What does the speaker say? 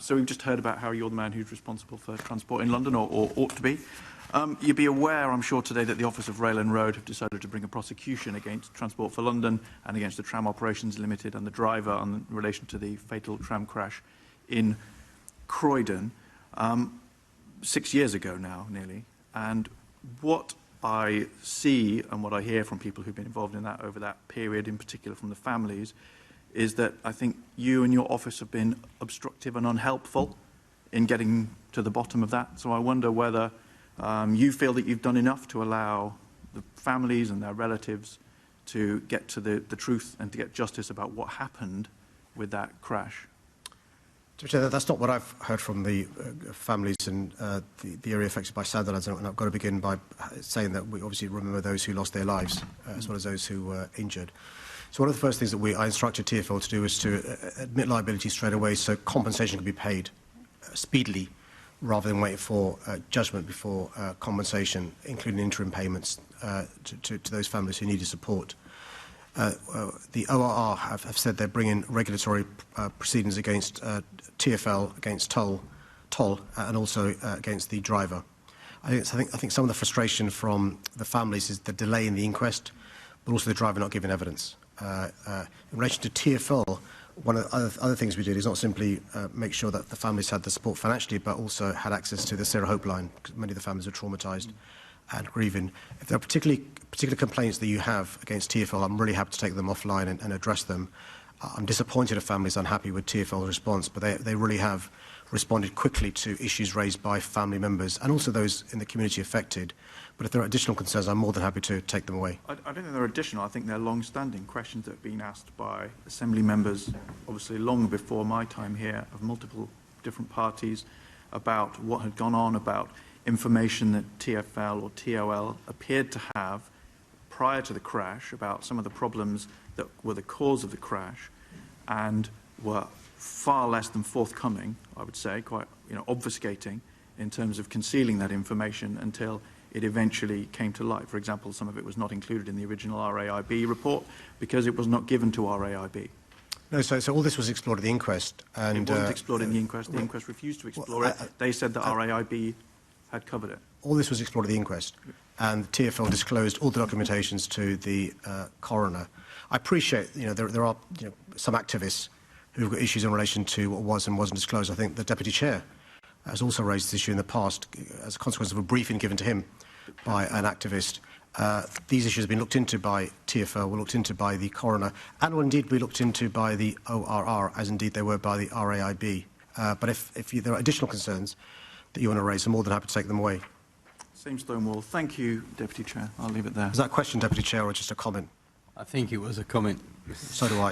So we've just heard about how you're the man who's responsible for transport in London, or ought to be. You'd be aware, I'm sure, today that the Office of Rail and Road have decided to bring a prosecution against Transport for London and against the Tram Operations Limited and the driver in relation to the fatal tram crash in Croydon 6 years ago now, nearly. And what I see and what I hear from people who've been involved in that over that period, in particular from the families, is that I think you and your office have been obstructive and unhelpful in getting to the bottom of that. So I wonder whether you feel that you've done enough to allow the families and their relatives to get to the truth and to get justice about what happened with that crash. That's not what I've heard from the families in the area affected by Sandilands, and I've got to begin by saying that we obviously remember those who lost their lives as well as those who were injured. So one of the first things that I instructed TfL to do was to admit liability straight away so compensation could be paid speedily rather than wait for judgment before compensation, including interim payments to those families who needed support. The ORR have said they're bringing regulatory proceedings against TfL, against Toll, and also against the driver. I think some of the frustration from the families is the delay in the inquest, but also the driver not giving evidence. In relation to TfL, one of the other things we did is not simply make sure that the families had the support financially, but also had access to the Sarah Hope line, because many of the families are traumatised and grieving. If there are particular complaints that you have against TfL, I'm really happy to take them offline and address them. I'm disappointed if families are unhappy with TfL's response, but they really have responded quickly to issues raised by family members and also those in the community affected. But if there are additional concerns, I'm more than happy to take them away. I don't think they're additional. I think they're long-standing questions that have been asked by Assembly members, obviously long before my time here, of multiple different parties, about what had gone on, about information that TfL or TOL appeared to have prior to the crash, about some of the problems that were the cause of the crash and were far less than forthcoming, I would say, quite obfuscating in terms of concealing that information until it eventually came to light. For example, some of it was not included in the original RAIB report because it was not given to RAIB. No, so all this was explored at the inquest. And, it wasn't explored in the inquest. The inquest refused to explore it. They said that RAIB had covered it. All this was explored at the inquest, and TfL disclosed all the documentations to the coroner. I appreciate, there are some activists who've got issues in relation to what was and wasn't disclosed. I think the Deputy Chair has also raised this issue in the past as a consequence of a briefing given to him by an activist. These issues have been looked into by TfL, were looked into by the coroner, and will indeed be looked into by the ORR, as indeed they were by the RAIB. But if there are additional concerns that you want to raise, I'm more than happy to take them away. Same Stonewall. Thank you, Deputy Chair. I'll leave it there. Is that a question, Deputy Chair, or just a comment? I think it was a comment. So do I.